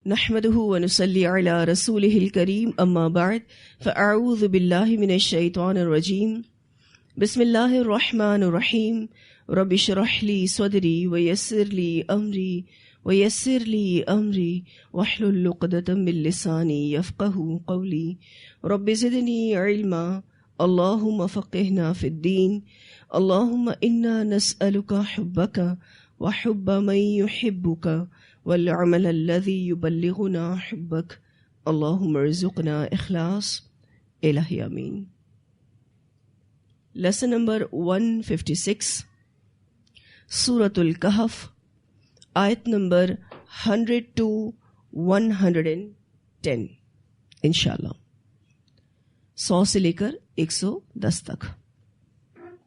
نحمده ونصلي على رسوله الكريم اما بعد فاعوذ بالله من الشيطان الرجيم بسم الله الرحمن الرحيم رب اشرح لي صدري ويسر لي امري واحلل عقدة من لساني يفقهوا قولي رب زدني علما اللهم فقهنا في الدين اللهم انا نسألك حبك وحب من يحبك والعمل الذي يبلغنا حبك اللهم ارزقنا اخلاص الہی آمین. لیسن نمبر 156 سورۃ الکہف آیت نمبر 100 to 110 انشاءاللہ 100 سے لے کر 110 تک.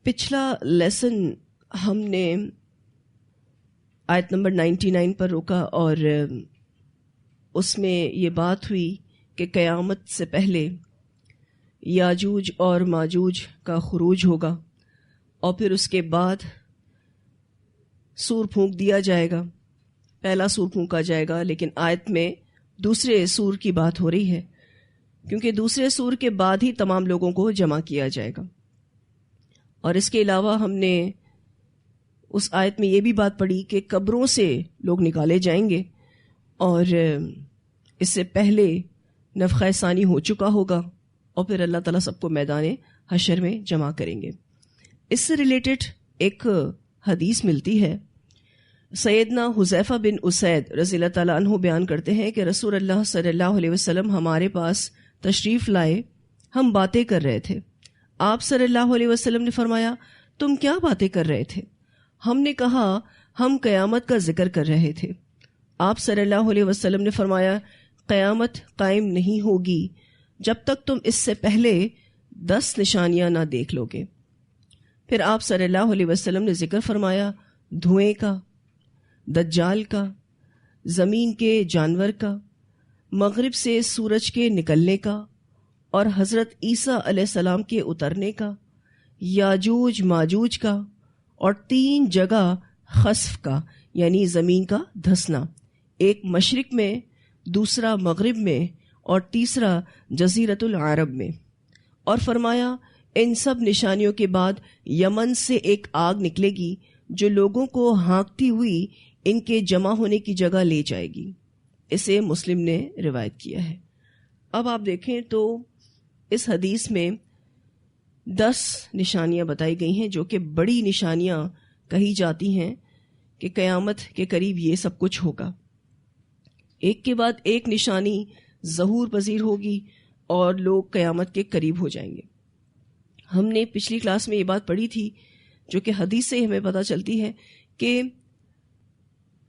پچھلا لیسن ہم نے آیت نمبر 99 پر روکا اور اس میں یہ بات ہوئی کہ قیامت سے پہلے یاجوج اور ماجوج کا خروج ہوگا اور پھر اس کے بعد سور پھونک دیا جائے گا. پہلا سور پھونکا جائے گا، لیکن آیت میں دوسرے سور کی بات ہو رہی ہے کیونکہ دوسرے سور کے بعد ہی تمام لوگوں کو جمع کیا جائے گا. اور اس کے علاوہ ہم نے اس آیت میں یہ بھی بات پڑھی کہ قبروں سے لوگ نکالے جائیں گے اور اس سے پہلے نفخہ ثانی ہو چکا ہوگا اور پھر اللہ تعالیٰ سب کو میدان حشر میں جمع کریں گے. اس سے ریلیٹڈ ایک حدیث ملتی ہے. سیدنا حذیفہ بن اسید رضی اللہ تعالیٰ عنہ بیان کرتے ہیں کہ رسول اللہ صلی اللہ علیہ وسلم ہمارے پاس تشریف لائے. ہم باتیں کر رہے تھے. آپ صلی اللہ علیہ وسلم نے فرمایا تم کیا باتیں کر رہے تھے؟ ہم نے کہا ہم قیامت کا ذکر کر رہے تھے. آپ صلی اللہ علیہ وسلم نے فرمایا قیامت قائم نہیں ہوگی جب تک تم اس سے پہلے 10 نشانیاں نہ دیکھ لو گے. پھر آپ صلی اللہ علیہ وسلم نے ذکر فرمایا دھوئیں کا، دجال کا، زمین کے جانور کا، مغرب سے سورج کے نکلنے کا اور حضرت عیسیٰ علیہ السلام کے اترنے کا، یاجوج ماجوج کا اور 3 جگہ خسف کا یعنی زمین کا دھسنا، ایک مشرق میں، دوسرا مغرب میں اور تیسرا جزیرۃ العرب میں. اور فرمایا ان سب نشانیوں کے بعد یمن سے ایک آگ نکلے گی جو لوگوں کو ہانکتی ہوئی ان کے جمع ہونے کی جگہ لے جائے گی. اسے مسلم نے روایت کیا ہے. اب آپ دیکھیں تو اس حدیث میں 10 نشانیاں بتائی گئی ہیں جو کہ بڑی نشانیاں کہی جاتی ہیں کہ قیامت کے قریب یہ سب کچھ ہوگا. ایک کے بعد ایک نشانی ظہور پذیر ہوگی اور لوگ قیامت کے قریب ہو جائیں گے. ہم نے پچھلی کلاس میں یہ بات پڑھی تھی جو کہ حدیث سے ہمیں پتہ چلتی ہے کہ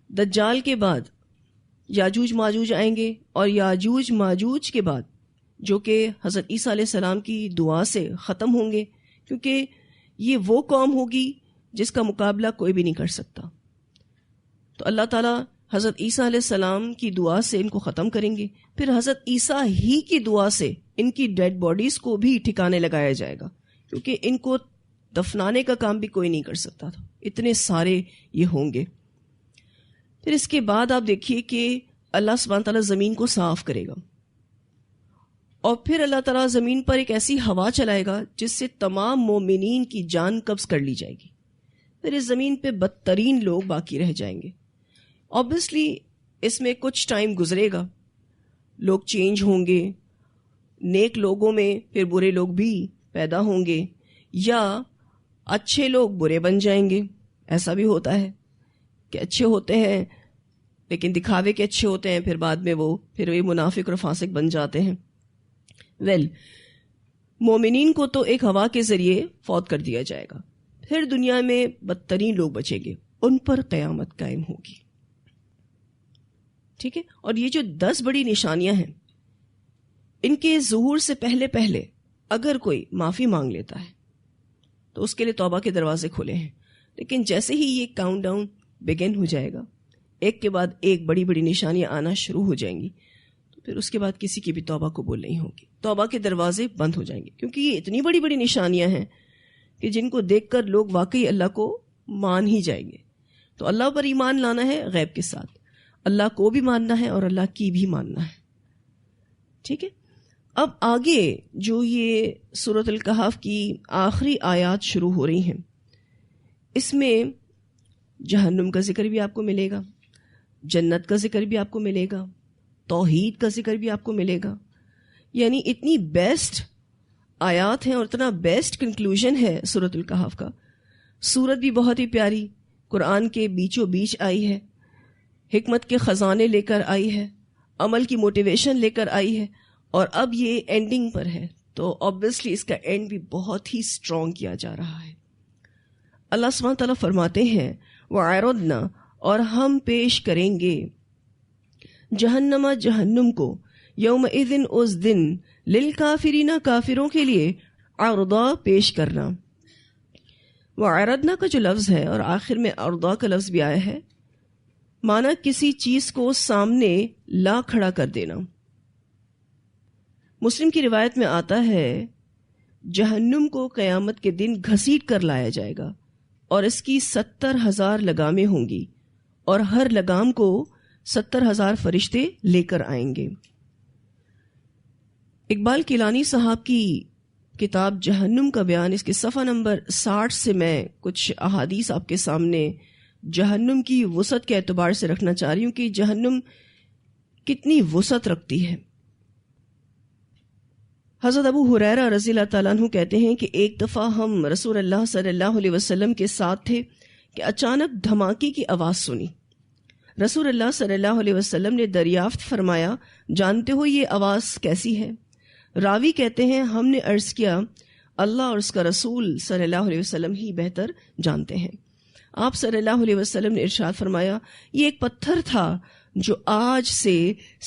دجال کے بعد یاجوج ماجوج آئیں گے اور یاجوج ماجوج کے بعد جو کہ حضرت عیسیٰ علیہ السلام کی دعا سے ختم ہوں گے کیونکہ یہ وہ قوم ہوگی جس کا مقابلہ کوئی بھی نہیں کر سکتا. تو اللہ تعالیٰ حضرت عیسیٰ علیہ السلام کی دعا سے ان کو ختم کریں گے. پھر حضرت عیسیٰ ہی کی دعا سے ان کی ڈیڈ باڈیز کو بھی ٹھکانے لگایا جائے گا کیونکہ ان کو دفنانے کا کام بھی کوئی نہیں کر سکتا تھا، اتنے سارے یہ ہوں گے. پھر اس کے بعد آپ دیکھیے کہ اللہ سبحانہ تعالیٰ زمین کو صاف کرے گا اور پھر اللہ تعالیٰ زمین پر ایک ایسی ہوا چلائے گا جس سے تمام مومنین کی جان قبض کر لی جائے گی. پھر اس زمین پہ بدترین لوگ باقی رہ جائیں گے. آبویسلی اس میں کچھ ٹائم گزرے گا، لوگ چینج ہوں گے، نیک لوگوں میں پھر برے لوگ بھی پیدا ہوں گے یا اچھے لوگ برے بن جائیں گے. ایسا بھی ہوتا ہے کہ اچھے ہوتے ہیں لیکن دکھاوے کے اچھے ہوتے ہیں، پھر بعد میں وہ منافق اور فاسق بن جاتے ہیں. مومنین کو تو ایک ہوا کے ذریعے فوت کر دیا جائے گا. پھر دنیا میں بدترین لوگ بچیں گے، ان پر قیامت قائم ہوگی. ٹھیک ہے. اور یہ جو 10 بڑی نشانیاں ہیں ان کے ظہور سے پہلے پہلے اگر کوئی معافی مانگ لیتا ہے تو اس کے لیے توبہ کے دروازے کھلے ہیں. لیکن جیسے ہی یہ کاؤنٹ ڈاؤن بگن ہو جائے گا، ایک کے بعد ایک بڑی بڑی نشانیاں آنا شروع ہو جائیں گی، تو پھر اس کے بعد کسی کی بھی توبہ قبول نہیں ہوگی. توبہ کے دروازے بند ہو جائیں گے کیونکہ یہ اتنی بڑی بڑی نشانیاں ہیں کہ جن کو دیکھ کر لوگ واقعی اللہ کو مان ہی جائیں گے. تو اللہ پر ایمان لانا ہے غیب کے ساتھ. اللہ کو بھی ماننا ہے اور اللہ کی بھی ماننا ہے. ٹھیک ہے. اب آگے جو یہ سورۃ الکہف کی آخری آیات شروع ہو رہی ہیں، اس میں جہنم کا ذکر بھی آپ کو ملے گا، جنت کا ذکر بھی آپ کو ملے گا، توحید کا ذکر بھی آپ کو ملے گا. یعنی اتنی بیسٹ آیات ہیں اور اتنا بیسٹ کنکلوژن ہے سورۃ الکہف کا. سورت بھی بہت ہی پیاری، قرآن کے بیچوں بیچ آئی ہے، حکمت کے خزانے لے کر آئی ہے، عمل کی موٹیویشن لے کر آئی ہے، اور اب یہ اینڈنگ پر ہے تو آبویسلی اس کا اینڈ بھی بہت ہی اسٹرانگ کیا جا رہا ہے. اللہ سبحانہ تعالیٰ فرماتے ہیں وَعَرَضْنَا، اور ہم پیش کریں گے جہنم، جہنم کو، یومئذ، اس دن، للکافرین، کافروں کے لیے، عرضا، پیش کرنا. وَعَرَضْنَا کا جو لفظ ہے اور آخر میں عرضا کا لفظ بھی آیا ہے، مانا کسی چیز کو سامنے لا کھڑا کر دینا. مسلم کی روایت میں آتا ہے جہنم کو قیامت کے دن گھسیٹ کر لایا جائے گا اور اس کی 70,000 لگامیں ہوں گی اور ہر لگام کو 70,000 فرشتے لے کر آئیں گے. اقبال کیلانی صاحب کی کتاب جہنم کا بیان، اس کے صفحہ نمبر 60 سے میں کچھ احادیث آپ کے سامنے جہنم کی وسعت کے اعتبار سے رکھنا چاہ رہی ہوں کہ جہنم کتنی وسعت رکھتی ہے. حضرت ابو ہریرہ رضی اللہ تعالیٰ عنہ کہتے ہیں کہ ایک دفعہ ہم رسول اللہ صلی اللہ علیہ وسلم کے ساتھ تھے کہ اچانک دھماکے کی آواز سنی. رسول اللہ صلی اللہ علیہ وسلم نے دریافت فرمایا، جانتے ہو یہ آواز کیسی ہے؟ راوی کہتے ہیں ہم نے عرض کیا اللہ اور اس کا رسول صلی اللہ علیہ وسلم ہی بہتر جانتے ہیں. آپ صلی اللہ علیہ وسلم نے ارشاد فرمایا، یہ ایک پتھر تھا جو آج سے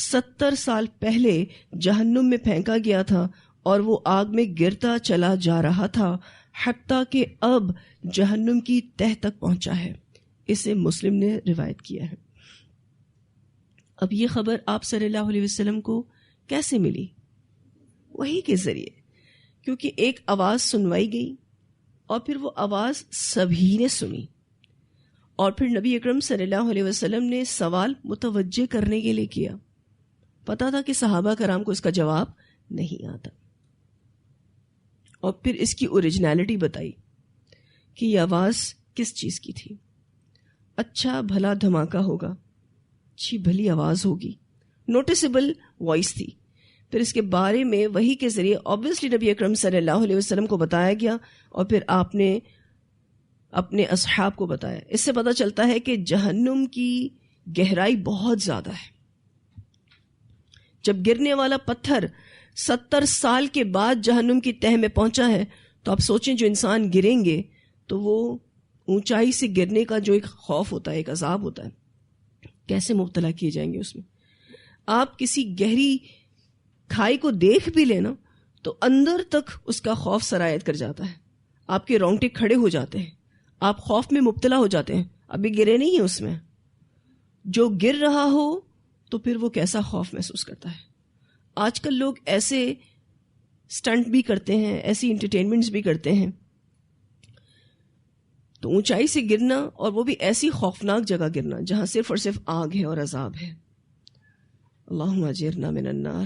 70 سال پہلے جہنم میں پھینکا گیا تھا اور وہ آگ میں گرتا چلا جا رہا تھا حتیٰ کہ اب جہنم کی تہ تک پہنچا ہے. اسے مسلم نے روایت کیا ہے. اب یہ خبر آپ صلی اللہ علیہ وسلم کو کیسے ملی؟ وحی کے ذریعے، کیونکہ ایک آواز سنوائی گئی اور پھر وہ آواز سبھی نے سنی، اور پھر نبی اکرم صلی اللہ علیہ وسلم نے سوال متوجہ کرنے کے لیے کیا. پتا تھا کہ صحابہ کرام کو اس کا جواب نہیں آتا، اور پھر اس کی اوریجنلٹی بتائی کہ یہ آواز کس چیز کی تھی. اچھا بھلا دھماکہ ہوگا، اچھی بھلی آواز ہوگی، نوٹسبل وائس تھی. پھر اس کے بارے میں وحی کے ذریعے obviously نبی اکرم صلی اللہ علیہ وسلم کو بتایا گیا اور پھر آپ نے اپنے اصحاب کو بتایا. اس سے پتہ چلتا ہے کہ جہنم کی گہرائی بہت زیادہ ہے. جب گرنے والا پتھر 70 سال کے بعد جہنم کی تہ میں پہنچا ہے تو آپ سوچیں جو انسان گریں گے تو وہ اونچائی سے گرنے کا جو ایک خوف ہوتا ہے، ایک عذاب ہوتا ہے، کیسے مبتلا کیے جائیں گے اس میں. آپ کسی گہری کھائی کو دیکھ بھی لینا تو اندر تک اس کا خوف سرایت کر جاتا ہے، آپ کے رونگٹے کھڑے ہو جاتے ہیں، آپ خوف میں مبتلا ہو جاتے ہیں. ابھی گرے نہیں ہیں اس میں، جو گر رہا ہو تو پھر وہ کیسا خوف محسوس کرتا ہے. آج کل لوگ ایسے سٹنٹ بھی کرتے ہیں، ایسی انٹرٹینمنٹس بھی کرتے ہیں. تو اونچائی سے گرنا اور وہ بھی ایسی خوفناک جگہ گرنا جہاں صرف اور صرف آگ ہے اور عذاب ہے. اللہم اجرنا من النار.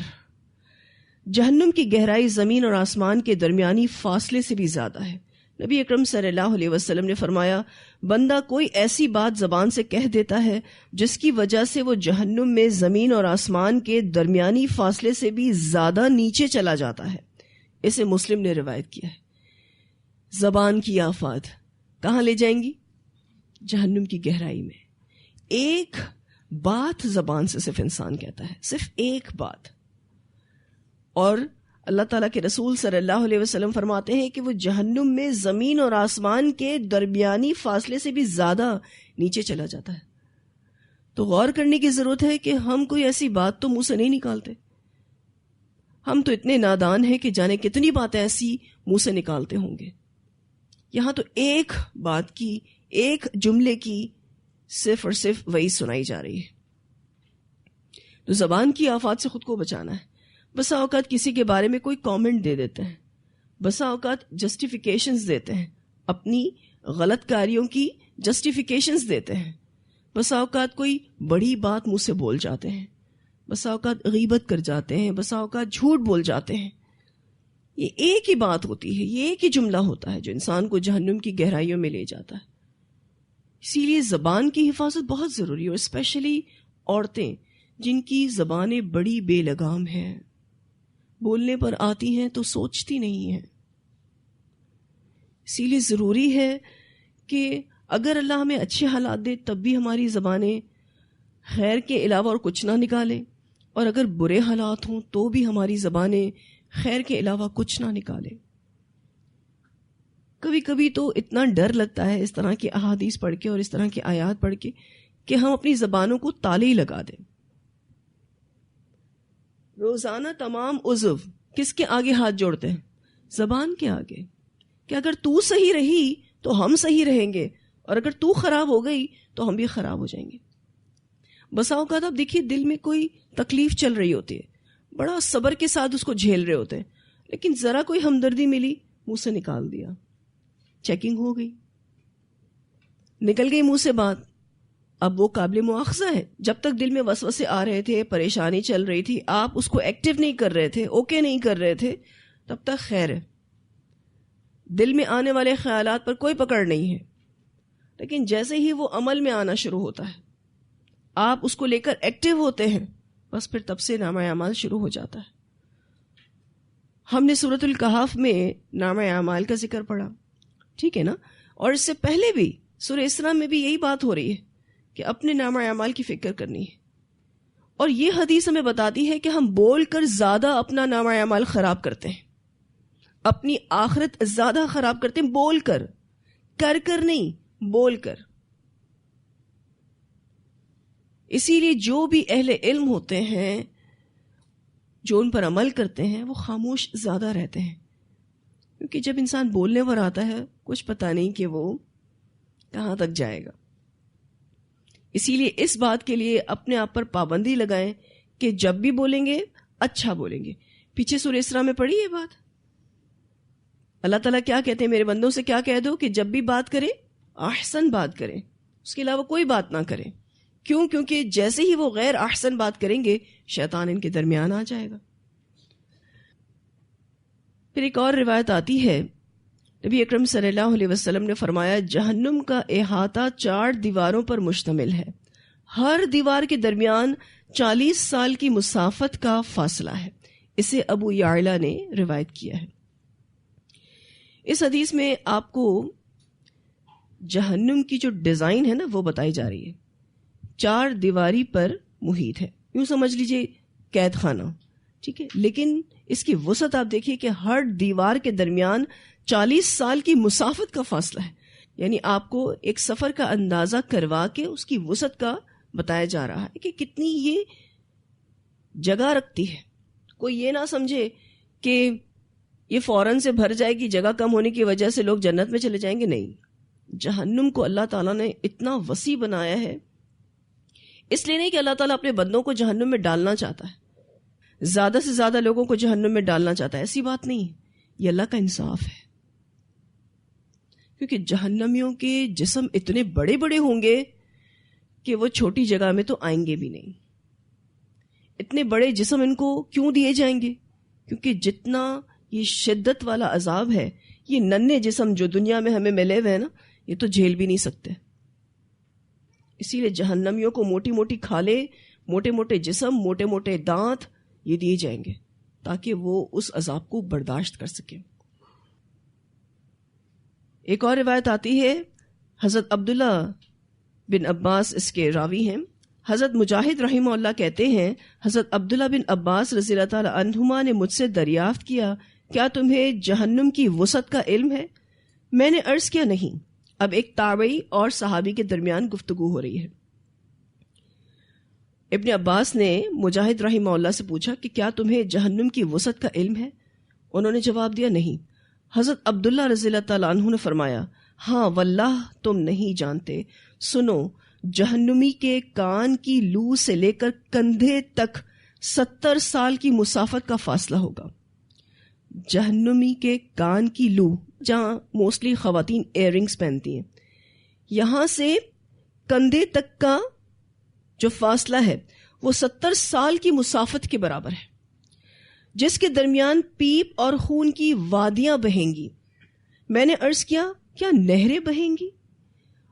جہنم کی گہرائی زمین اور آسمان کے درمیانی فاصلے سے بھی زیادہ ہے. نبی اکرم صلی اللہ علیہ وسلم نے فرمایا، بندہ کوئی ایسی بات زبان سے کہہ دیتا ہے جس کی وجہ سے وہ جہنم میں زمین اور آسمان کے درمیانی فاصلے سے بھی زیادہ نیچے چلا جاتا ہے. اسے مسلم نے روایت کیا ہے. زبان کی آفات کہاں لے جائیں گی؟ جہنم کی گہرائی میں. ایک بات زبان سے صرف انسان کہتا ہے، صرف ایک بات، اور اللہ تعالیٰ کے رسول صلی اللہ علیہ وسلم فرماتے ہیں کہ وہ جہنم میں زمین اور آسمان کے درمیانی فاصلے سے بھی زیادہ نیچے چلا جاتا ہے. تو غور کرنے کی ضرورت ہے کہ ہم کوئی ایسی بات تو منہ سے نہیں نکالتے. ہم تو اتنے نادان ہیں کہ جانے کتنی باتیں ایسی منہ سے نکالتے ہوں گے. یہاں تو ایک بات کی، ایک جملے کی صرف اور صرف وہی سنائی جا رہی ہے. تو زبان کی آفات سے خود کو بچانا ہے. بسا اوقات کسی کے بارے میں کوئی کامنٹ دے دیتے ہیں، بسا اوقات جسٹیفیکیشنز دیتے ہیں، اپنی غلط کاریوں کی جسٹیفیکیشنز دیتے ہیں، بسا اوقات کوئی بڑی بات منہ سے بول جاتے ہیں، بسا اوقات غیبت کر جاتے ہیں، بسا اوقات جھوٹ بول جاتے ہیں. یہ ایک ہی بات ہوتی ہے، یہ ایک ہی جملہ ہوتا ہے جو انسان کو جہنم کی گہرائیوں میں لے جاتا ہے. اسی لیے زبان کی حفاظت بہت ضروری ہے، اور اسپیشلی عورتیں جن کی زبانیں بڑی بے لگام ہیں، بولنے پر آتی ہیں تو سوچتی نہیں ہیں. اسی لیے ضروری ہے کہ اگر اللہ ہمیں اچھے حالات دے تب بھی ہماری زبانیں خیر کے علاوہ اور کچھ نہ نکالیں، اور اگر برے حالات ہوں تو بھی ہماری زبانیں خیر کے علاوہ کچھ نہ نکالیں. کبھی کبھی تو اتنا ڈر لگتا ہے اس طرح کی احادیث پڑھ کے اور اس طرح کی آیات پڑھ کے کہ ہم اپنی زبانوں کو تالے ہی لگا دیں. روزانہ تمام عضو کس کے آگے ہاتھ جوڑتے ہیں؟ زبان کے آگے، کہ اگر تو صحیح رہی تو ہم صحیح رہیں گے، اور اگر تو خراب ہو گئی تو ہم بھی خراب ہو جائیں گے. بسا اوقات آپ دیکھیے دل میں کوئی تکلیف چل رہی ہوتی ہے، بڑا صبر کے ساتھ اس کو جھیل رہے ہوتے ہیں، لیکن ذرا کوئی ہمدردی ملی منہ سے نکال دیا، چیکنگ ہو گئی، نکل گئی منہ سے بات. اب وہ قابل مواخذہ ہے. جب تک دل میں وسوسے آ رہے تھے، پریشانی چل رہی تھی، آپ اس کو ایکٹیو نہیں کر رہے تھے، اوکے نہیں کر رہے تھے، تب تک خیر ہے. دل میں آنے والے خیالات پر کوئی پکڑ نہیں ہے، لیکن جیسے ہی وہ عمل میں آنا شروع ہوتا ہے، آپ اس کو لے کر ایکٹیو ہوتے ہیں، بس پھر تب سے نامہ اعمال شروع ہو جاتا ہے. ہم نے سورۃ الکہف میں نامہ اعمال کا ذکر پڑھا، ٹھیک ہے نا، اور اس سے پہلے بھی سورہ اسراء میں بھی یہی بات ہو رہی ہے کہ اپنے نامہ اعمال کی فکر کرنی ہے. اور یہ حدیث ہمیں بتاتی ہے کہ ہم بول کر زیادہ اپنا نامہ اعمال خراب کرتے ہیں، اپنی آخرت زیادہ خراب کرتے ہیں بول کر، کر نہیں، بول کر. اسی لیے جو بھی اہل علم ہوتے ہیں، جو ان پر عمل کرتے ہیں، وہ خاموش زیادہ رہتے ہیں، کیونکہ جب انسان بولنے پر آتا ہے کچھ پتہ نہیں کہ وہ کہاں تک جائے گا. اسی لیے اس بات کے لیے اپنے آپ پر پابندی لگائیں کہ جب بھی بولیں گے اچھا بولیں گے. پیچھے سورہ اسراء میں پڑھی یہ بات، اللہ تعالیٰ کیا کہتے ہیں؟ میرے بندوں سے کیا کہہ دو کہ جب بھی بات کریں احسن بات کریں، اس کے علاوہ کوئی بات نہ کریں. کیوں؟ کیونکہ جیسے ہی وہ غیر احسن بات کریں گے شیطان ان کے درمیان آ جائے گا. پھر ایک اور روایت آتی ہے، نبی اکرم صلی اللہ علیہ وسلم نے فرمایا جہنم کا احاطہ 4 دیواروں پر مشتمل ہے، ہر دیوار کے درمیان 40 سال کی مسافت کا فاصلہ ہے. اسے ابو یعلا نے روایت کیا ہے. اس حدیث میں آپ کو جہنم کی جو ڈیزائن ہے نا وہ بتائی جا رہی ہے. 4 دیواری پر محیط ہے، یوں سمجھ لیجئے قید خانہ، ٹھیک ہے، لیکن اس کی وسعت آپ دیکھیے کہ ہر دیوار کے درمیان 40 سال کی مسافت کا فاصلہ ہے. یعنی آپ کو ایک سفر کا اندازہ کروا کے اس کی وسعت کا بتایا جا رہا ہے کہ کتنی یہ جگہ رکھتی ہے. کوئی یہ نہ سمجھے کہ یہ فوراً سے بھر جائے گی، جگہ کم ہونے کی وجہ سے لوگ جنت میں چلے جائیں گے. نہیں، جہنم کو اللہ تعالیٰ نے اتنا وسیع بنایا ہے، اس لیے نہیں کہ اللہ تعالیٰ اپنے بندوں کو جہنم میں ڈالنا چاہتا ہے، زیادہ سے زیادہ لوگوں کو جہنم میں ڈالنا چاہتا ہے، ایسی بات نہیں ہے. یہ اللہ کا انصاف ہے، کیونکہ جہنمیوں کے جسم اتنے بڑے بڑے ہوں گے کہ وہ چھوٹی جگہ میں تو آئیں گے بھی نہیں. اتنے بڑے جسم ان کو کیوں دیے جائیں گے؟ کیونکہ جتنا یہ شدت والا عذاب ہے، یہ ننھے جسم جو دنیا میں ہمیں ملے ہوئے ہیں نا، یہ تو جھیل بھی نہیں سکتے. اسی لیے جہنمیوں کو موٹی موٹی کھالیں، موٹے موٹے جسم، موٹے موٹے دانت یہ دیے جائیں گے تاکہ وہ اس عذاب کو برداشت کر سکیں. ایک اور روایت آتی ہے، حضرت عبداللہ بن عباس اس کے راوی ہیں. حضرت مجاہد رحمہ اللہ کہتے ہیں حضرت عبداللہ بن عباس رضی اللہ تعالی عنہما نے مجھ سے دریافت کیا، کیا تمہیں جہنم کی وسعت کا علم ہے؟ میں نے عرض کیا نہیں. اب ایک تابعی اور صحابی کے درمیان گفتگو ہو رہی ہے. ابن عباس نے مجاہد رحمہ اللہ سے پوچھا کہ کیا تمہیں جہنم کی وسعت کا علم ہے؟ انہوں نے جواب دیا نہیں. حضرت عبداللہ رضی اللہ تعالیٰ عنہ نے فرمایا ہاں واللہ تم نہیں جانتے. سنو، جہنمی کے کان کی لو سے لے کر کندھے تک 70 سال کی مسافت کا فاصلہ ہوگا. جہنمی کے کان کی لو، جہاں موسٹلی خواتین ایئر رنگز پہنتی ہیں، یہاں سے کندھے تک کا جو فاصلہ ہے وہ 70 سال کی مسافت کے برابر ہے، جس کے درمیان پیپ اور خون کی وادیاں بہیں گی۔ میں نے عرض کیا کیا نہریں بہیں گی؟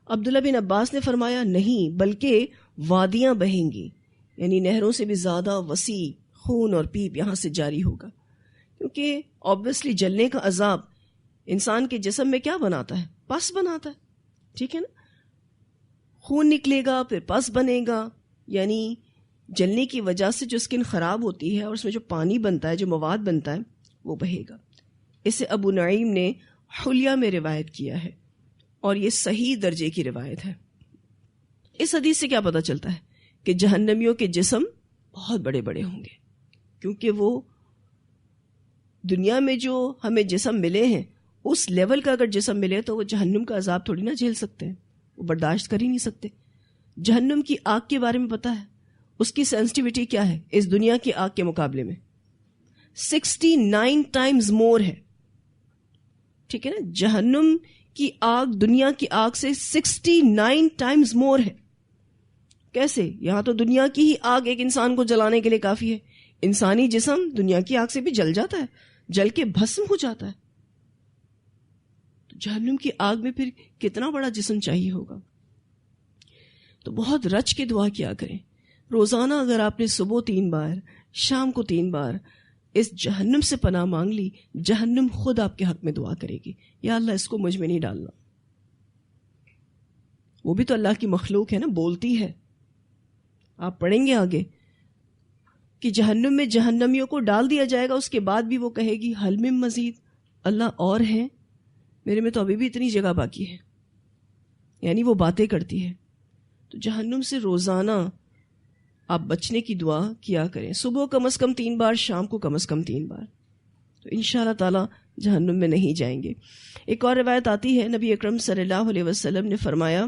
عبداللہ بن عباس نے فرمایا نہیں، بلکہ وادیاں بہیں گی، یعنی نہروں سے بھی زیادہ وسیع خون اور پیپ یہاں سے جاری ہوگا، کیونکہ آبویسلی جلنے کا عذاب انسان کے جسم میں کیا بناتا ہے؟ پس بناتا ہے، ٹھیک ہے نا؟ خون نکلے گا، پھر پس بنے گا، یعنی جلنے کی وجہ سے جو اسکن خراب ہوتی ہے اور اس میں جو پانی بنتا ہے، جو مواد بنتا ہے، وہ بہے گا۔ اسے ابو نعیم نے حلیہ میں روایت کیا ہے اور یہ صحیح درجے کی روایت ہے۔ اس حدیث سے کیا پتہ چلتا ہے کہ جہنمیوں کے جسم بہت بڑے بڑے ہوں گے، کیونکہ وہ دنیا میں جو ہمیں جسم ملے ہیں اس لیول کا اگر جسم ملے تو وہ جہنم کا عذاب تھوڑی نہ جھیل سکتے ہیں، وہ برداشت کر ہی نہیں سکتے۔ جہنم کی آگ کے بارے میں پتہ ہے اس کی سینسٹیوٹی کیا ہے اس دنیا کی آگ کے مقابلے میں؟ 69 ٹائمز مور ہے، ٹھیک ہے نا؟ جہنم کی آگ دنیا کی آگ سے 69 ٹائمز مور ہے۔ کیسے؟ یہاں تو دنیا کی ہی آگ ایک انسان کو جلانے کے لیے کافی ہے، انسانی جسم دنیا کی آگ سے بھی جل جاتا ہے، جل کے بھسم ہو جاتا ہے، تو جہنم کی آگ میں پھر کتنا بڑا جسم چاہیے ہوگا۔ تو بہت رچ کے دعا کیا کریں روزانہ۔ اگر آپ نے صبح 3 بار، شام کو 3 بار اس جہنم سے پناہ مانگ لی، جہنم خود آپ کے حق میں دعا کرے گی، یا اللہ اس کو مجھ میں نہیں ڈالنا۔ وہ بھی تو اللہ کی مخلوق ہے نا، بولتی ہے۔ آپ پڑھیں گے آگے کہ جہنم میں جہنمیوں کو ڈال دیا جائے گا، اس کے بعد بھی وہ کہے گی حل من مزید، اللہ اور ہے، میرے میں تو ابھی بھی اتنی جگہ باقی ہے، یعنی وہ باتیں کرتی ہے۔ تو جہنم سے روزانہ آپ بچنے کی دعا کیا کریں، صبح کم از کم 3 بار، شام کو کم از کم 3 بار، تو انشاءاللہ تعالی جہنم میں نہیں جائیں گے۔ ایک اور روایت آتی ہے، نبی اکرم صلی اللہ علیہ وسلم نے فرمایا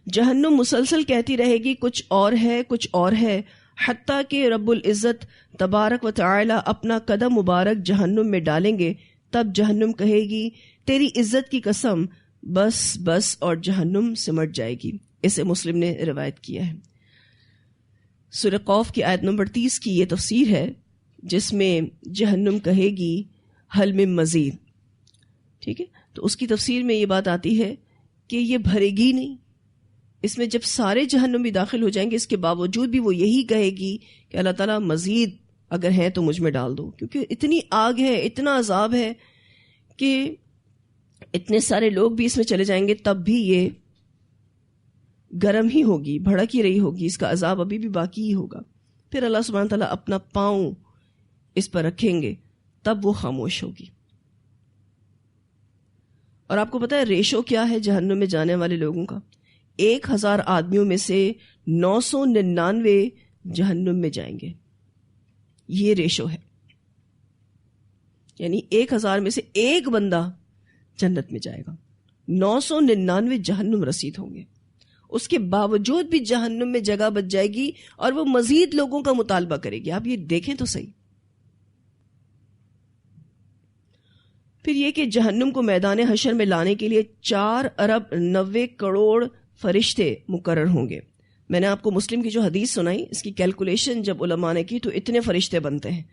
جہنم مسلسل کہتی رہے گی کچھ اور ہے، کچھ اور ہے، حتیٰ کہ رب العزت تبارک و تعالی اپنا قدم مبارک جہنم میں ڈالیں گے، تب جہنم کہے گی تیری عزت کی قسم، بس بس، اور جہنم سمٹ جائے گی۔ اسے مسلم نے روایت کیا ہے۔ سورہ قوف کی آیت نمبر 30 کی یہ تفسیر ہے، جس میں جہنم کہے گی حل من مزید، ٹھیک ہے؟ تو اس کی تفسیر میں یہ بات آتی ہے کہ یہ بھرے گی نہیں، اس میں جب سارے جہنم بھی داخل ہو جائیں گے، اس کے باوجود بھی وہ یہی کہے گی کہ اللہ تعالیٰ مزید اگر ہے تو مجھ میں ڈال دو، کیونکہ اتنی آگ ہے، اتنا عذاب ہے کہ اتنے سارے لوگ بھی اس میں چلے جائیں گے تب بھی یہ گرم ہی ہوگی، بھڑک ہی رہی ہوگی، اس کا عذاب ابھی بھی باقی ہی ہوگا۔ پھر اللہ سبحانہ تعالیٰ اپنا پاؤں اس پر رکھیں گے، تب وہ خاموش ہوگی۔ اور آپ کو پتا ہے ریشو کیا ہے جہنم میں جانے والے لوگوں کا؟ 1000 آدمیوں میں سے 999 جہنم میں جائیں گے، یہ ریشو ہے، یعنی 1000 میں سے ایک بندہ جنت میں جائے گا، 999 جہنم رسید ہوں گے۔ اس کے باوجود بھی جہنم میں جگہ بچ جائے گی اور وہ مزید لوگوں کا مطالبہ کرے گی۔ آپ یہ دیکھیں تو صحیح۔ پھر یہ کہ جہنم کو میدان حشر میں لانے کے لیے 4 ارب 90 کروڑ فرشتے مقرر ہوں گے۔ میں نے آپ کو مسلم کی جو حدیث سنائی، اس کی کیلکولیشن جب علماء نے کی تو اتنے فرشتے بنتے ہیں۔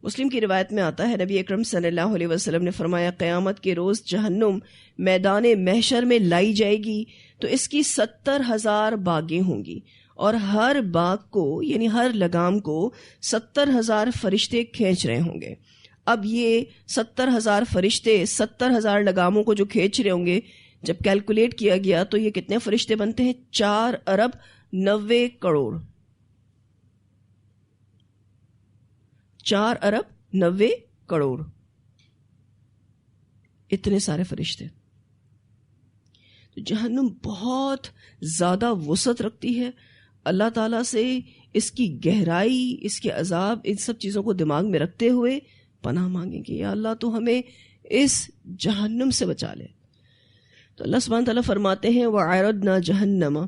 مسلم کی روایت میں آتا ہے نبی اکرم صلی اللہ علیہ وسلم نے فرمایا قیامت کے روز جہنم میدان محشر میں لائی جائے گی تو اس کی 70,000 باگیں ہوں گی، اور ہر باغ کو یعنی ہر لگام کو 70,000 فرشتے کھینچ رہے ہوں گے۔ اب یہ 70,000 فرشتے 70,000 لگاموں کو جو کھینچ رہے ہوں گے، جب کیلکولیٹ کیا گیا تو یہ کتنے فرشتے بنتے ہیں؟ 4 ارب 90 کروڑ، 4 ارب 90 کروڑ، اتنے سارے فرشتے۔ تو جہنم بہت زیادہ وسعت رکھتی ہے۔ اللہ تعالیٰ سے اس کی گہرائی، اس کے عذاب، ان سب چیزوں کو دماغ میں رکھتے ہوئے پناہ مانگیں گے، یا اللہ تو ہمیں اس جہنم سے بچا لے۔ تو اللہ سبحانہ تعالیٰ فرماتے ہیں وَعَرَضْنَا جَهَنَّمَ،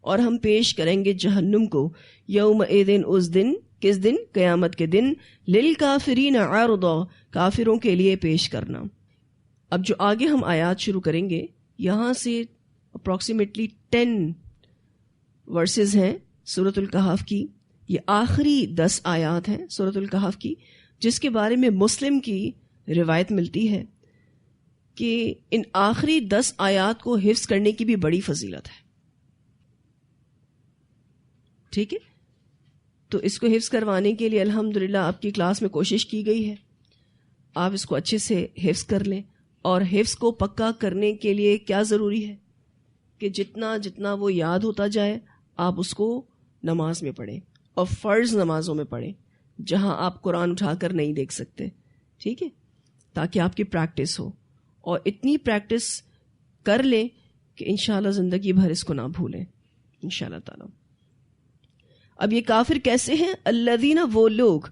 اور ہم پیش کریں گے جہنم کو، یومئذ، اس دن، کس دن؟ قیامت کے دن، للکافرین عرضا، کافروں کے لیے پیش کرنا۔ اب جو آگے ہم آیات شروع کریں گے، یہاں سے اپروکسیمیٹلی 10 ورسز ہیں سورۃ الکہف کی. یہ آخری 10 آیات ہیں سورۃ الکہف کی، جس کے بارے میں مسلم کی روایت ملتی ہے کہ ان آخری 10 آیات کو حفظ کرنے کی بھی بڑی فضیلت ہے. ٹھیک ہے، تو اس کو حفظ کروانے کے لیے الحمدللہ آپ کی کلاس میں کوشش کی گئی ہے. آپ اس کو اچھے سے حفظ کر لیں. اور حفظ کو پکا کرنے کے لیے کیا ضروری ہے کہ جتنا وہ یاد ہوتا جائے آپ اس کو نماز میں پڑھیں، اور فرض نمازوں میں پڑھیں جہاں آپ قرآن اٹھا کر نہیں دیکھ سکتے. ٹھیک ہے، تاکہ آپ کی پریکٹس ہو، اور اتنی پریکٹس کر لیں کہ انشاءاللہ زندگی بھر اس کو نہ بھولیں انشاءاللہ تعالی. اب یہ کافر کیسے ہیں؟ الذین، وہ لوگ،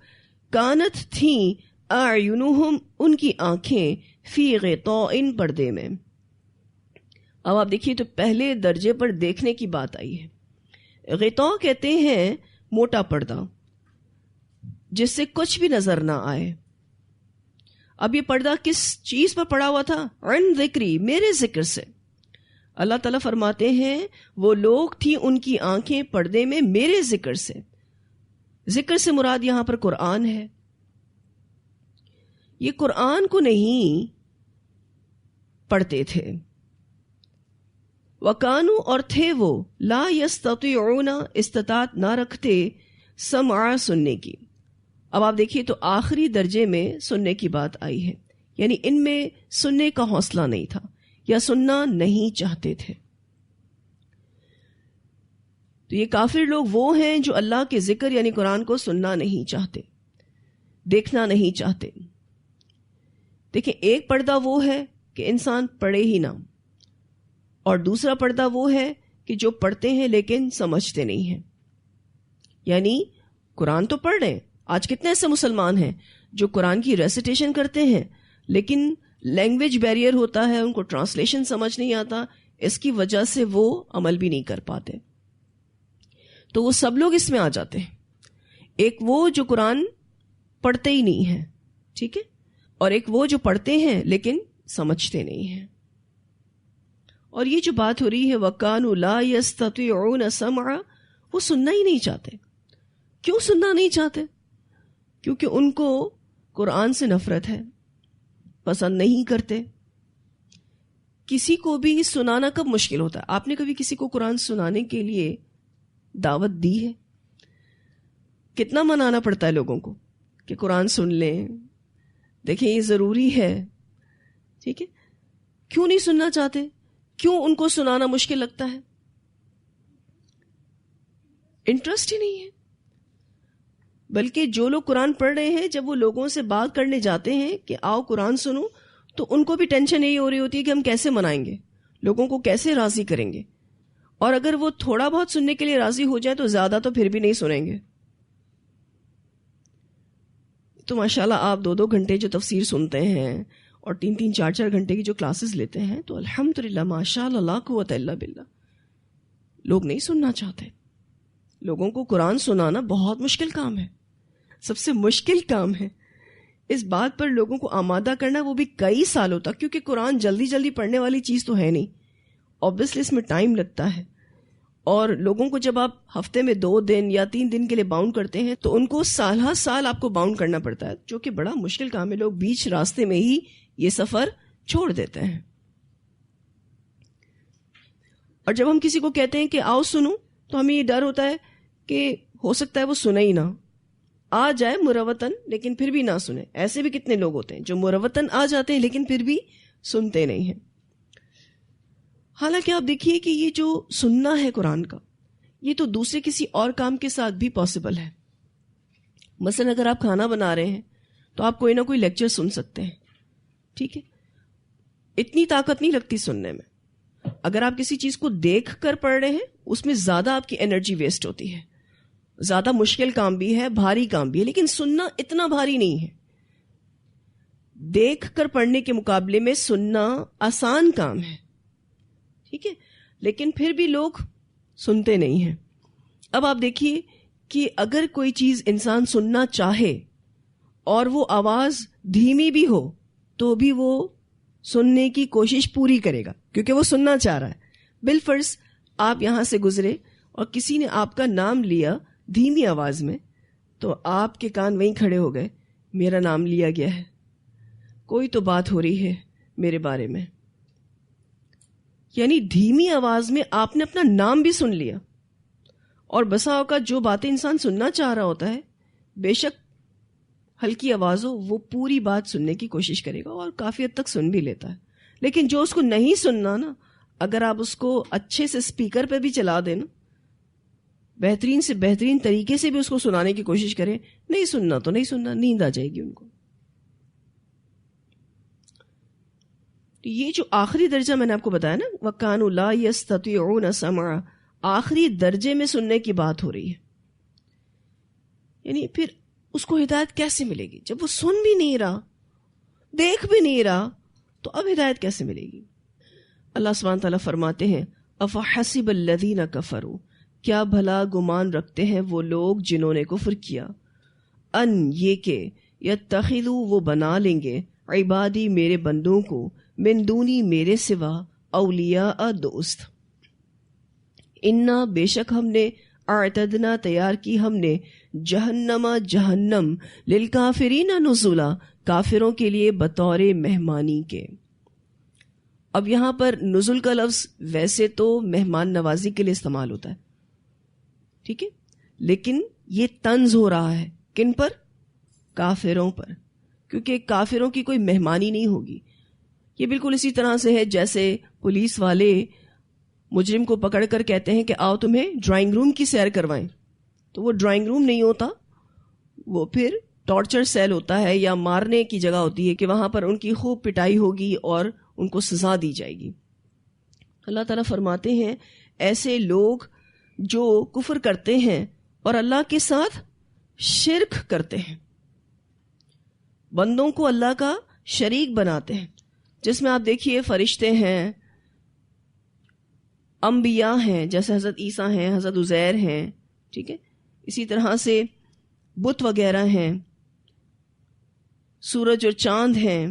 کانت تھیں، اعینہم، ان کی آنکھیں، فی غطاء، پردے میں. اب آپ دیکھیے تو پہلے درجے پر دیکھنے کی بات آئی ہے. غطاء کہتے ہیں موٹا پردہ جس سے کچھ بھی نظر نہ آئے. اب یہ پردہ کس چیز پر پڑا ہوا تھا؟ عن ذکری، میرے ذکر سے. اللہ تعالیٰ فرماتے ہیں وہ لوگ تھی ان کی آنکھیں پردے میں میرے ذکر سے. ذکر سے مراد یہاں پر قرآن ہے. یہ قرآن کو نہیں پڑھتے تھے. وَكَانُوا، اور تھے وہ، لا يَسْتَطِيعُونَ، استطاعت نہ رکھتے، سمع، سننے کی. اب آپ دیکھیے تو آخری درجے میں سننے کی بات آئی ہے، یعنی ان میں سننے کا حوصلہ نہیں تھا یا سننا نہیں چاہتے تھے. تو یہ کافر لوگ وہ ہیں جو اللہ کے ذکر یعنی قرآن کو سننا نہیں چاہتے، دیکھنا نہیں چاہتے. دیکھیں، ایک پردہ وہ ہے کہ انسان پڑھے ہی نہ، اور دوسرا پردہ وہ ہے کہ جو پڑھتے ہیں لیکن سمجھتے نہیں ہیں. یعنی قرآن تو پڑھ رہے ہیں. آج کتنے ایسے مسلمان ہیں جو قرآن کی ریسیٹیشن کرتے ہیں لیکن لینگویج بیریئر ہوتا ہے، ان کو ٹرانسلیشن سمجھ نہیں آتا، اس کی وجہ سے وہ عمل بھی نہیں کر پاتے. تو وہ سب لوگ اس میں آ جاتے ہیں. ایک وہ جو قرآن پڑھتے ہی نہیں ہیں، ٹھیک ہے، اور ایک وہ جو پڑھتے ہیں لیکن سمجھتے نہیں ہیں. اور یہ جو بات ہو رہی ہے وَكَانُوا لَا يَسْتَطِيعُونَ سَمْعًا، وہ سننا ہی نہیں چاہتے. کیوں سننا نہیں چاہتے؟ کیونکہ ان کو قرآن سے نفرت ہے، پسند نہیں کرتے. کسی کو بھی سنانا کب مشکل ہوتا ہے؟ آپ نے کبھی کسی کو قرآن سنانے کے لیے دعوت دی ہے؟ کتنا منانا پڑتا ہے لوگوں کو کہ قرآن سن لیں، دیکھیں یہ ضروری ہے. ٹھیک ہے، کیوں نہیں سننا چاہتے؟ کیوں ان کو سنانا مشکل لگتا ہے؟ انٹرسٹ ہی نہیں ہے. بلکہ جو لوگ قرآن پڑھ رہے ہیں جب وہ لوگوں سے بات کرنے جاتے ہیں کہ آؤ قرآن سنو، تو ان کو بھی ٹینشن یہی ہو رہی ہوتی ہے کہ ہم کیسے منائیں گے، لوگوں کو کیسے راضی کریں گے. اور اگر وہ تھوڑا بہت سننے کے لیے راضی ہو جائے تو زیادہ تو پھر بھی نہیں سنیں گے. تو ماشاءاللہ آپ 2-2 گھنٹے جو تفسیر سنتے ہیں اور 3-3 4-4 گھنٹے کی جو کلاسز لیتے ہیں، تو الحمدللہ ماشاءاللہ لا قوت الا باللہ. لوگ نہیں سننا چاہتے. لوگوں کو قرآن سنانا بہت مشکل کام ہے، سب سے مشکل کام ہے. اس بات پر لوگوں کو آمادہ کرنا وہ بھی کئی سالوں تک، کیونکہ قرآن جلدی جلدی پڑھنے والی چیز تو ہے نہیں. obviously اس میں ٹائم لگتا ہے. اور لوگوں کو جب آپ ہفتے میں 2 دن یا 3 دن کے لیے باؤنڈ کرتے ہیں تو ان کو سال ہر سال آپ کو باؤنڈ کرنا پڑتا ہے، جو کہ بڑا مشکل کام ہے. لوگ بیچ راستے میں ہی یہ سفر چھوڑ دیتے ہیں. اور جب ہم کسی کو کہتے ہیں کہ آؤ سنو، تو ہمیں یہ ڈر ہوتا ہے کہ ہو سکتا ہے وہ سنے ہی نہ، آ جائے مروتاً لیکن پھر بھی نہ سنے. ایسے بھی کتنے لوگ ہوتے ہیں جو مروتاً آ جاتے ہیں لیکن پھر بھی سنتے نہیں ہیں. حالانکہ آپ دیکھیے کہ یہ جو سننا ہے قرآن کا، یہ تو دوسرے کسی اور کام کے ساتھ بھی پاسبل ہے. مثلا اگر آپ کھانا بنا رہے ہیں تو آپ کوئی نہ کوئی لیکچر سن سکتے ہیں، ٹھیک ہے، اتنی طاقت نہیں لگتی سننے میں. اگر آپ کسی چیز کو دیکھ کر پڑھ رہے ہیں اس میں زیادہ آپ کی انرجی ویسٹ ہوتی ہے، زیادہ مشکل کام بھی ہے، بھاری کام بھی ہے. لیکن سننا اتنا بھاری نہیں ہے. دیکھ کر پڑھنے کے مقابلے میں سننا آسان کام ہے، ٹھیک ہے، لیکن پھر بھی لوگ سنتے نہیں ہیں. اب آپ دیکھیے کہ اگر کوئی چیز انسان سننا چاہے اور وہ آواز دھیمی بھی ہو تو بھی وہ سننے کی کوشش پوری کرے گا، کیونکہ وہ سننا چاہ رہا ہے. بالفرض آپ یہاں سے گزرے اور کسی نے آپ کا نام لیا دھیمی آواز میں، تو آپ کے کان وہیں کھڑے ہو گئے، میرا نام لیا گیا ہے، کوئی تو بات ہو رہی ہے میرے بارے میں. یعنی دھیمی آواز میں آپ نے اپنا نام بھی سن لیا. اور بسا اوقات جو باتیں انسان سننا چاہ رہا ہوتا ہے، بے شک ہلکی آواز ہو، وہ پوری بات سننے کی کوشش کرے گا اور کافی حد تک سن بھی لیتا ہے. لیکن جو اس کو نہیں سننا نا، اگر آپ اس کو اچھے سے اسپیکر پہ بھی چلا دیں نا، بہترین سے بہترین طریقے سے بھی اس کو سنانے کی کوشش کریں، نہیں سننا تو نہیں سننا، نیند آ جائے گی ان کو. یہ جو آخری درجہ میں نے آپ کو بتایا نا، وَكَانُوا لَا يَسْتَطِيعُونَ سَمْعًا، آخری درجے میں سننے کی بات ہو رہی ہے. یعنی پھر اس کو ہدایت کیسے ملے گی جب وہ سن بھی نہیں رہا، دیکھ بھی نہیں رہا، تو اب ہدایت کیسے ملے گی؟ اللہ سبحانہ تعالیٰ فرماتے ہیں افحسب الذین کفروا، کیا بھلا گمان رکھتے ہیں وہ لوگ جنہوں نے کفر کیا، ان یہ کہ یتخذوا وہ بنا لیں گے عبادی میرے بندوں کو من دونی میرے سوا اولیاء دوست. انا بے شک ہم نے اعتدنا تیار کی ہم نے جہنم جہنم للکافرین نزلا کافروں کے لیے بطور مہمانی کے. اب یہاں پر نزل کا لفظ ویسے تو مہمان نوازی کے لیے استعمال ہوتا ہے، ٹھیک ہے، لیکن یہ طنز ہو رہا ہے کن پر؟ کافروں پر، کیونکہ کافروں کی کوئی مہمانی نہیں ہوگی. یہ بالکل اسی طرح سے ہے جیسے پولیس والے مجرم کو پکڑ کر کہتے ہیں کہ آؤ تمہیں ڈرائنگ روم کی سیر کروائیں، تو وہ ڈرائنگ روم نہیں ہوتا، وہ پھر ٹارچر سیل ہوتا ہے یا مارنے کی جگہ ہوتی ہے کہ وہاں پر ان کی خوب پٹائی ہوگی اور ان کو سزا دی جائے گی. اللہ تعالیٰ فرماتے ہیں ایسے لوگ جو کفر کرتے ہیں اور اللہ کے ساتھ شرک کرتے ہیں، بندوں کو اللہ کا شریک بناتے ہیں، جس میں آپ دیکھیے فرشتے ہیں، انبیاء ہیں جیسے حضرت عیسیٰ ہیں، حضرت عزیر ہیں، ٹھیک ہے، اسی طرح سے بت وغیرہ ہیں، سورج اور چاند ہیں،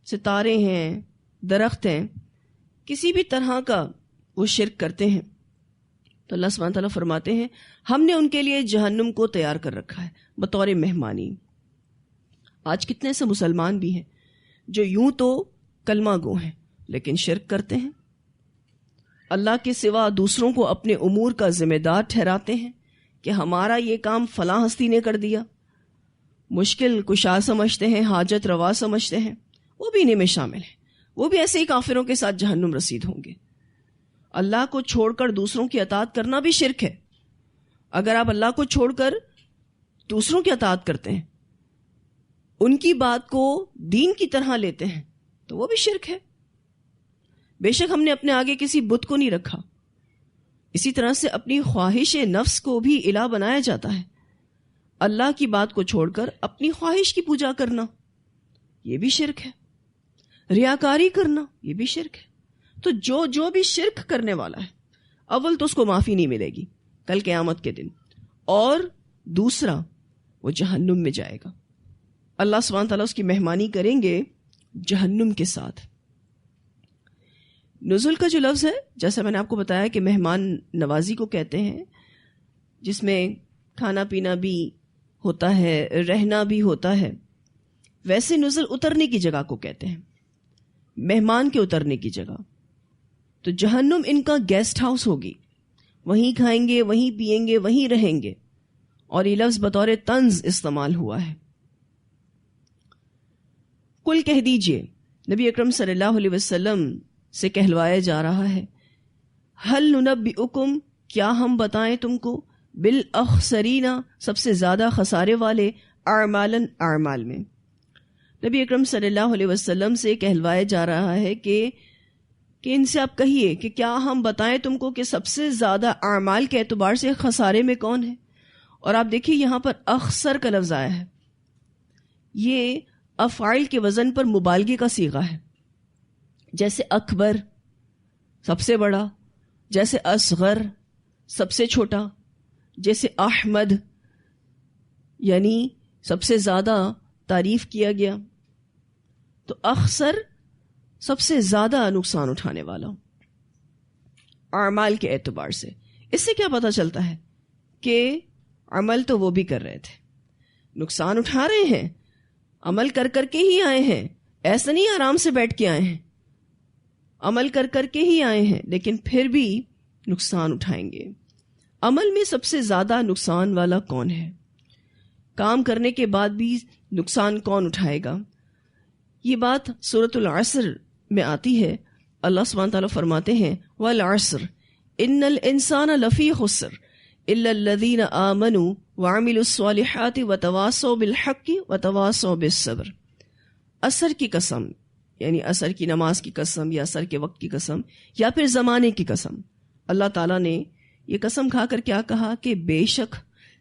ستارے ہیں، درخت ہیں، کسی بھی طرح کا وہ شرک کرتے ہیں. تو اللہ سبحانہ تعالیٰ فرماتے ہیں ہم نے ان کے لیے جہنم کو تیار کر رکھا ہے بطور مہمانی. آج کتنے سے مسلمان بھی ہیں جو یوں تو کلمہ گو ہیں لیکن شرک کرتے ہیں، اللہ کے سوا دوسروں کو اپنے امور کا ذمہ دار ٹھہراتے ہیں کہ ہمارا یہ کام فلاں ہستی نے کر دیا، مشکل کشا سمجھتے ہیں، حاجت روا سمجھتے ہیں، وہ بھی انہیں میں شامل ہیں، وہ بھی ایسے ہی کافروں کے ساتھ جہنم رسید ہوں گے. اللہ کو چھوڑ کر دوسروں کی اطاعت کرنا بھی شرک ہے. اگر آپ اللہ کو چھوڑ کر دوسروں کی اطاعت کرتے ہیں، ان کی بات کو دین کی طرح لیتے ہیں، تو وہ بھی شرک ہے. بے شک ہم نے اپنے آگے کسی بت کو نہیں رکھا. اسی طرح سے اپنی خواہش نفس کو بھی الہ بنایا جاتا ہے. اللہ کی بات کو چھوڑ کر اپنی خواہش کی پوجا کرنا یہ بھی شرک ہے. ریاکاری کرنا یہ بھی شرک ہے. تو جو بھی شرک کرنے والا ہے، اول تو اس کو معافی نہیں ملے گی کل قیامت کے دن، اور دوسرا وہ جہنم میں جائے گا. اللہ سبحانہ تعالیٰ اس کی مہمانی کریں گے جہنم کے ساتھ. نزل کا جو لفظ ہے جیسا میں نے آپ کو بتایا کہ مہمان نوازی کو کہتے ہیں، جس میں کھانا پینا بھی ہوتا ہے، رہنا بھی ہوتا ہے. ویسے نزل اترنے کی جگہ کو کہتے ہیں، مہمان کے اترنے کی جگہ. تو جہنم ان کا گیسٹ ہاؤس ہوگی، وہیں کھائیں گے، وہیں پیئیں گے، وہیں رہیں گے. اور یہ لفظ بطور طنز استعمال ہوا ہے. قل کہہ دیجئے، نبی اکرم صلی اللہ علیہ وسلم سے کہلوایا جا رہا ہے، ہل ننبئکم، کیا ہم بتائیں تم کو، بالاخسرین، سب سے زیادہ خسارے والے، اعمالاً، اعمال میں. نبی اکرم صلی اللہ علیہ وسلم سے کہلوایا جا رہا ہے کہ ان سے آپ کہیے کہ کیا ہم بتائیں تم کو کہ سب سے زیادہ اعمال کے اعتبار سے خسارے میں کون ہے. اور آپ دیکھیے یہاں پر اخسر کا لفظ آیا ہے، یہ افعال کے وزن پر مبالغے کا صیغہ ہے. جیسے اکبر سب سے بڑا، جیسے اصغر سب سے چھوٹا، جیسے احمد یعنی سب سے زیادہ تعریف کیا گیا. تو اخسر سب سے زیادہ نقصان اٹھانے والا. اعمال کے اعتبار سے. اس سے کیا پتہ چلتا ہے کہ عمل تو وہ بھی کر رہے تھے, نقصان اٹھا رہے ہیں, عمل کر کر کے ہی آئے ہیں, ایسا نہیں آرام سے بیٹھ کے آئے ہیں, عمل کر کر کے ہی آئے ہیں, لیکن پھر بھی نقصان اٹھائیں گے. عمل میں سب سے زیادہ نقصان والا کون ہے؟ کام کرنے کے بعد بھی نقصان کون اٹھائے گا؟ یہ بات سورۃ العصر میں آتی ہے. اللہ سبحانہ تعالیٰ فرماتے ہیں والعصر ان الانسان لفی خسر الا الذین آمنوا وعملوا الصالحات وتواصوا بالحق وتواصوا بالصبر. عصر کی قسم, یعنی عصر کی نماز کی قسم, یا عصر کے وقت کی قسم, یا پھر زمانے کی قسم. اللہ تعالیٰ نے یہ قسم کھا کر کیا کہا کہ بے شک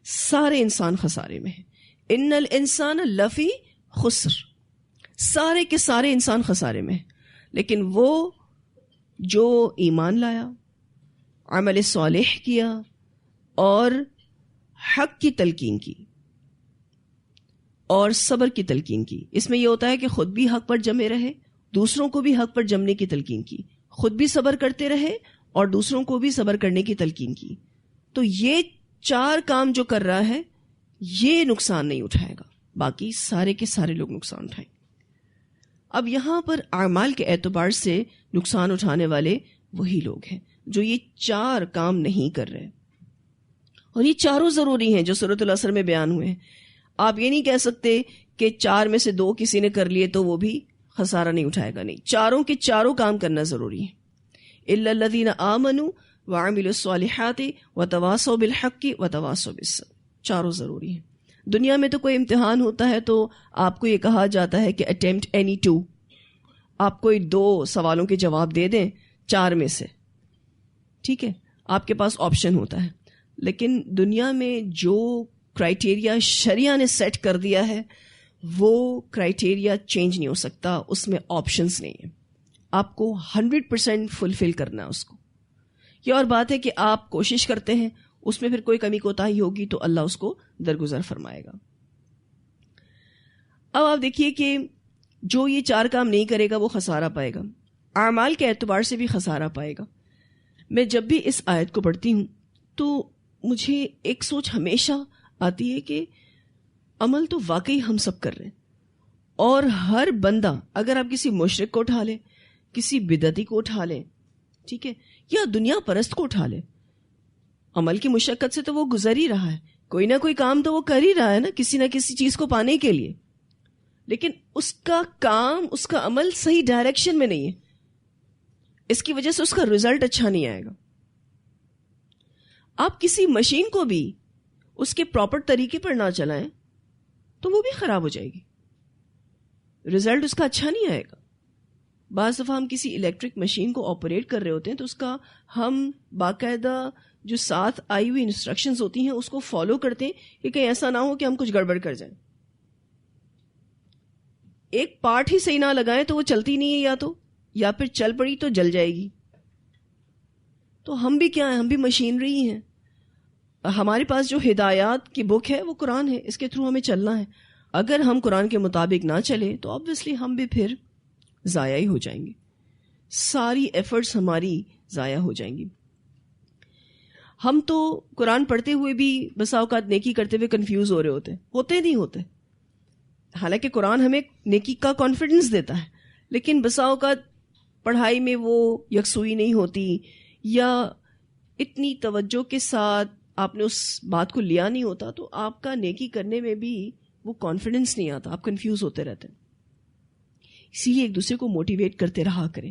سارے انسان خسارے میں ہیں. ان الانسان لفی خسر, سارے کے سارے انسان خسارے میں ہیں, لیکن وہ جو ایمان لایا, عمل صالح کیا اور حق کی تلقین کی اور صبر کی تلقین کی. اس میں یہ ہوتا ہے کہ خود بھی حق پر جمے رہے, دوسروں کو بھی حق پر جمنے کی تلقین کی, خود بھی صبر کرتے رہے اور دوسروں کو بھی صبر کرنے کی تلقین کی. تو یہ 4 کام جو کر رہا ہے یہ نقصان نہیں اٹھائے گا, باقی سارے کے سارے لوگ نقصان اٹھائیں. اب یہاں پر اعمال کے اعتبار سے نقصان اٹھانے والے وہی لوگ ہیں جو یہ 4 کام نہیں کر رہے, اور یہ چاروں ضروری ہیں جو سورۃ العصر میں بیان ہوئے ہیں. آپ یہ نہیں کہہ سکتے کہ 4 میں سے 2 کسی نے کر لیے تو وہ بھی خسارہ نہیں اٹھائے گا. نہیں, چاروں کے چاروں کام کرنا ضروری ہے. الا الذین آمنوا وعملوا الصالحات وتواصوا بالحق وتواصوا بالصبر, چاروں ضروری ہیں. دنیا میں تو کوئی امتحان ہوتا ہے تو آپ کو یہ کہا جاتا ہے کہ اٹیمپٹ اینی 2, آپ کوئی 2 سوالوں کے جواب دے دیں 4 میں سے, ٹھیک ہے, آپ کے پاس آپشن ہوتا ہے. لیکن دنیا میں جو کرائٹیریا شریعہ نے سیٹ کر دیا ہے وہ کرائٹیریا چینج نہیں ہو سکتا, اس میں آپشنز نہیں ہیں, آپ کو 100% فلفل کرنا ہے اس کو. یہ اور بات ہے کہ آپ کوشش کرتے ہیں, اس میں پھر کوئی کمی کوتاہی ہوگی تو اللہ اس کو درگزر فرمائے گا. اب آپ دیکھیے کہ جو یہ 4 کام نہیں کرے گا وہ خسارہ پائے گا, اعمال کے اعتبار سے بھی خسارہ پائے گا. میں جب بھی اس آیت کو پڑھتی ہوں تو مجھے ایک سوچ ہمیشہ آتی ہے کہ عمل تو واقعی ہم سب کر رہے ہیں, اور ہر بندہ, اگر آپ کسی مشرک کو اٹھا لیں, کسی بدعتی کو اٹھا لیں, ٹھیک ہے, یا دنیا پرست کو اٹھا لیں, عمل کی مشقت سے تو وہ گزر ہی رہا ہے, کوئی نہ کوئی کام تو وہ کر ہی رہا ہے نا کسی نہ کسی چیز کو پانے کے لیے, لیکن اس کا کام, اس کا عمل صحیح ڈائریکشن میں نہیں ہے, اس کی وجہ سے اس کا رزلٹ اچھا نہیں آئے گا. آپ کسی مشین کو بھی اس کے پراپر طریقے پر نہ چلائیں تو وہ بھی خراب ہو جائے گی, رزلٹ اس کا اچھا نہیں آئے گا. بعض دفعہ ہم کسی الیکٹرک مشین کو آپریٹ کر رہے ہوتے ہیں تو اس کا ہم باقاعدہ جو ساتھ آئی ہوئی انسٹرکشنز ہوتی ہیں اس کو فالو کرتے ہیں کہ کہیں ایسا نہ ہو کہ ہم کچھ گڑبڑ کر جائیں. ایک پارٹ ہی صحیح نہ لگائیں تو وہ چلتی نہیں ہے, یا پھر چل پڑی تو جل جائے گی. تو ہم بھی کیا ہیں, ہم بھی مشینری ہیں. ہمارے پاس جو ہدایات کی بک ہے وہ قرآن ہے, اس کے تھرو ہمیں چلنا ہے. اگر ہم قرآن کے مطابق نہ چلے تو آبویسلی ہم بھی پھر ضائع ہی ہو جائیں گے, ساری ایفرٹس ہماری ضائع ہو جائیں گی. ہم تو قرآن پڑھتے ہوئے بھی بسا اوقات نیکی کرتے ہوئے کنفیوز ہو رہے ہوتے نہیں ہوتے. حالانکہ قرآن ہمیں نیکی کا کانفیڈنس دیتا ہے, لیکن بسا اوقات پڑھائی میں وہ یکسوئی نہیں ہوتی, یا اتنی توجہ کے ساتھ آپ نے اس بات کو لیا نہیں ہوتا, تو آپ کا نیکی کرنے میں بھی وہ کانفیڈنس نہیں آتا, آپ کنفیوز ہوتے رہتے ہیں. اسی لیے ایک دوسرے کو موٹیویٹ کرتے رہا کریں,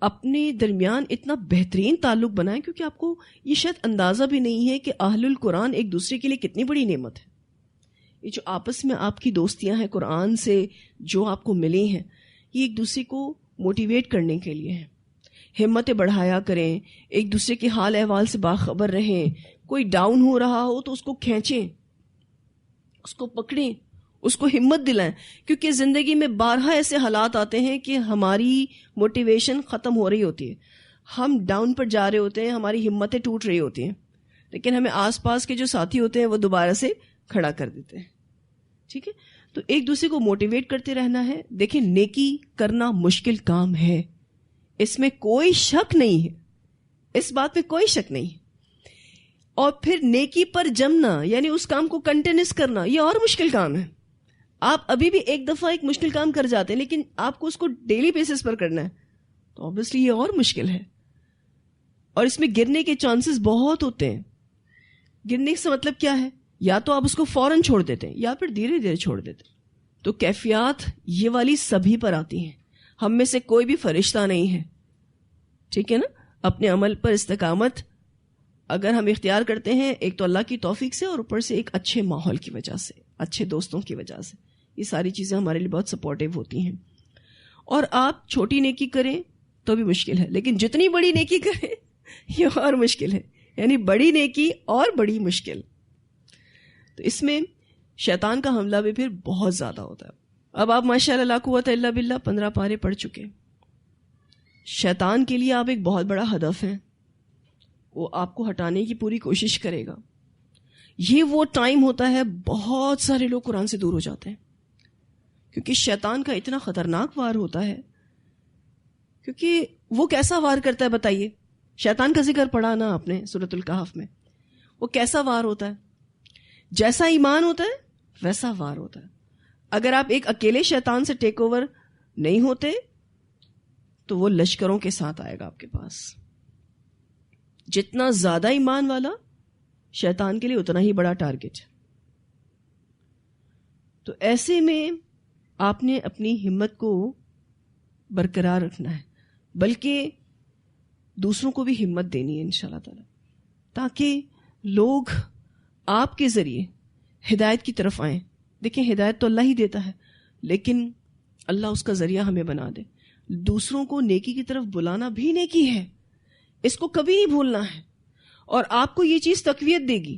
اپنے درمیان اتنا بہترین تعلق بنائیں, کیونکہ آپ کو یہ شاید اندازہ بھی نہیں ہے کہ اہل القرآن ایک دوسرے کے لیے کتنی بڑی نعمت ہے. یہ جو آپس میں آپ کی دوستیاں ہیں قرآن سے جو آپ کو ملی ہیں, یہ ایک دوسرے کو موٹیویٹ کرنے کے لیے ہیں. ہمتیں بڑھایا کریں, ایک دوسرے کے حال احوال سے باخبر رہیں. کوئی ڈاؤن ہو رہا ہو تو اس کو کھینچیں, اس کو پکڑیں, اس کو ہمت دلائیں, کیونکہ زندگی میں بارہا ایسے حالات آتے ہیں کہ ہماری موٹیویشن ختم ہو رہی ہوتی ہے, ہم ڈاؤن پر جا رہے ہوتے ہیں, ہماری ہمتیں ٹوٹ رہی ہوتی ہیں, لیکن ہمیں آس پاس کے جو ساتھی ہوتے ہیں وہ دوبارہ سے کھڑا کر دیتے ہیں. ٹھیک ہے, تو ایک دوسرے کو موٹیویٹ کرتے رہنا ہے. دیکھیں, نیکی کرنا مشکل کام ہے, اس میں کوئی شک نہیں ہے, اس بات پہ کوئی شک نہیں. اور پھر نیکی پر جمنا یعنی اس کام کو کنٹینیوس کرنا یہ اور مشکل کام ہے. آپ ابھی بھی ایک دفعہ ایک مشکل کام کر جاتے ہیں لیکن آپ کو اس کو ڈیلی بیسس پر کرنا ہے تو obviously یہ اور مشکل ہے. اور اس میں گرنے کے چانسز بہت ہوتے ہیں. گرنے سے مطلب کیا ہے؟ یا تو آپ اس کو فوراً چھوڑ دیتے ہیں یا پھر دھیرے دھیرے چھوڑ دیتے ہیں. تو کیفیات یہ والی سبھی پر آتی ہیں. ہم میں سے کوئی بھی فرشتہ نہیں ہے. ٹھیک ہے نا؟ اپنے عمل پر استقامت اگر ہم اختیار کرتے ہیں ایک تو اللہ کی توفیق سے اور اوپر سے ایک اچھے ماحول کی وجہ سے, اچھے دوستوں کی وجہ سے, یہ ساری چیزیں ہمارے لیے بہت سپورٹیو ہوتی ہیں. اور آپ چھوٹی نیکی کریں تو بھی مشکل ہے لیکن جتنی بڑی نیکی کریں یہ اور مشکل ہے. یعنی بڑی نیکی اور بڑی مشکل. تو اس میں شیطان کا حملہ بھی پھر بہت زیادہ ہوتا ہے. اب آپ ماشاءاللہ لا قوت الا باللہ 15 پارے پڑھ چکے. شیطان کے لیے آپ ایک بہت بڑا ہدف ہیں, وہ آپ کو ہٹانے کی پوری کوشش کرے گا. یہ وہ ٹائم ہوتا ہے بہت سارے لوگ قرآن سے دور ہو جاتے ہیں کیونکہ شیطان کا اتنا خطرناک وار ہوتا ہے. کیونکہ وہ کیسا وار کرتا ہے بتائیے؟ شیطان کا ذکر پڑھا نا آپ نے سورۃ الکہف میں. وہ کیسا وار ہوتا ہے؟ جیسا ایمان ہوتا ہے ویسا وار ہوتا ہے. اگر آپ ایک اکیلے شیطان سے ٹیک اوور نہیں ہوتے تو وہ لشکروں کے ساتھ آئے گا آپ کے پاس. جتنا زیادہ ایمان والا شیطان کے لیے اتنا ہی بڑا ٹارگٹ. تو ایسے میں آپ نے اپنی ہمت کو برقرار رکھنا ہے بلکہ دوسروں کو بھی ہمت دینی ہے انشاءاللہ تعالی تاکہ لوگ آپ کے ذریعے ہدایت کی طرف آئیں. دیکھیں ہدایت تو اللہ ہی دیتا ہے لیکن اللہ اس کا ذریعہ ہمیں بنا دے. دوسروں کو نیکی کی طرف بلانا بھی نیکی ہے, اس کو کبھی نہیں بھولنا ہے. اور آپ کو یہ چیز تقویت دے گی.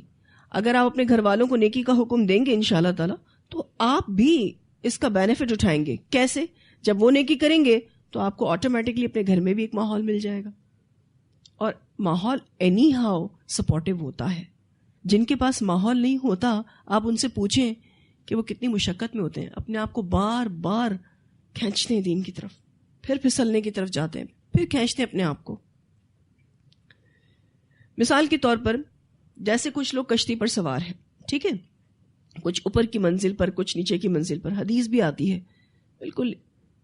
اگر آپ اپنے گھر والوں کو نیکی کا حکم دیں گے انشاءاللہ تعالی تو آپ بھی اس کا بینیفٹ اٹھائیں گے. کیسے؟ جب وہ نیکی کریں گے تو آپ کو آٹومیٹکلی اپنے گھر میں بھی ایک ماحول مل جائے گا. اور ماحول اینی ہاؤ سپورٹیو ہوتا ہے. جن کے پاس ماحول نہیں ہوتا آپ ان سے پوچھیں کہ وہ کتنی مشقت میں ہوتے ہیں, اپنے آپ کو بار بار کھینچتے ہیں دین کی طرف, پھر پھسلنے کی طرف جاتے ہیں, پھر کھینچتے ہیں اپنے آپ کو. مثال کے طور پر جیسے کچھ لوگ کشتی پر سوار ہیں, ٹھیک ہے, کچھ اوپر کی منزل پر کچھ نیچے کی منزل پر. حدیث بھی آتی ہے بالکل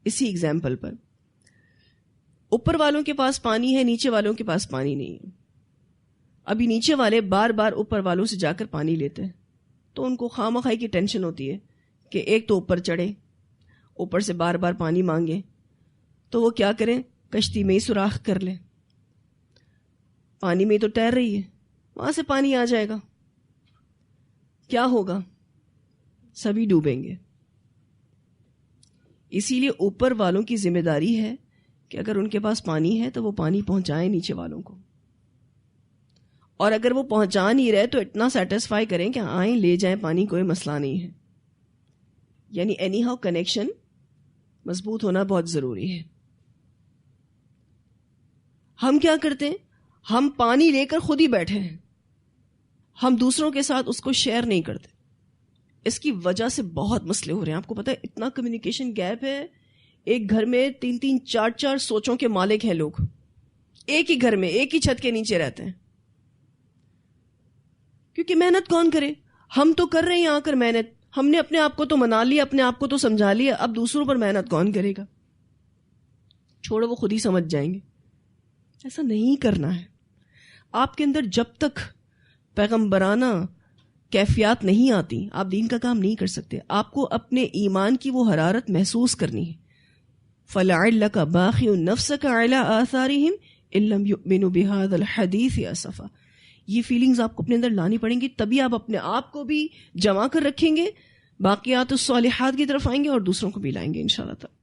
اسی ایگزامپل پر. اوپر والوں کے پاس پانی ہے, نیچے والوں کے پاس پانی نہیں ہے. ابھی نیچے والے بار بار اوپر والوں سے جا کر پانی لیتے ہیں تو ان کو خواہ مخواہ کی ٹینشن ہوتی ہے کہ ایک تو اوپر چڑھے, اوپر سے بار بار پانی مانگے, تو وہ کیا کریں, کشتی میں ہی سوراخ کر لیں. پانی میں تو تیر رہی ہے, وہاں سے پانی آ جائے گا, کیا ہوگا؟ سبھی ڈوبیں گے. اسی لیے اوپر والوں کی ذمہ داری ہے کہ اگر ان کے پاس پانی ہے تو وہ پانی پہنچائیں نیچے والوں کو, اور اگر وہ پہنچا نہیں رہے تو اتنا سیٹسفائی کریں کہ آئیں لے جائیں پانی, کوئی مسئلہ نہیں ہے. یعنی اینی ہاؤ کنیکشن مضبوط ہونا بہت ضروری ہے. ہم کیا کرتے ہیں, ہم پانی لے کر خود ہی بیٹھے ہیں, ہم دوسروں کے ساتھ اس کو شیئر نہیں کرتے. اس کی وجہ سے بہت مسئلے ہو رہے ہیں. آپ کو پتہ ہے اتنا کمیونیکیشن گیپ ہے. ایک گھر میں 3-3 4-4 سوچوں کے مالک ہیں لوگ, ایک ہی گھر میں ایک ہی چھت کے نیچے رہتے ہیں. کیونکہ محنت کون کرے؟ ہم تو کر رہے ہیں آ کر محنت, ہم نے اپنے آپ کو تو منا لیا, اپنے آپ کو تو سمجھا لیا, اب دوسروں پر محنت کون کرے گا؟ چھوڑو, وہ خود ہی سمجھ جائیں گے. ایسا نہیں کرنا ہے. آپ کے اندر جب تک پیغمبرانہ کیفیات نہیں آتی آپ دین کا کام نہیں کر سکتے. آپ کو اپنے ایمان کی وہ حرارت محسوس کرنی ہے. فَلَعِلَّكَ بَاخِعٌ نَفْسَكَ عَلَىٰ آثَارِهِمْ إِن لَّمْ يُؤْمِنُوا بِهَٰذَا الْحَدِيثِ أَسَفًا. یہ فیلنگز آپ کو اپنے اندر لانی پڑیں گی, تبھی آپ اپنے آپ کو بھی جمع کر رکھیں گے, باقیات الصالحات کی طرف آئیں گے اور دوسروں کو بھی لائیں گے انشاءاللہ تعالی.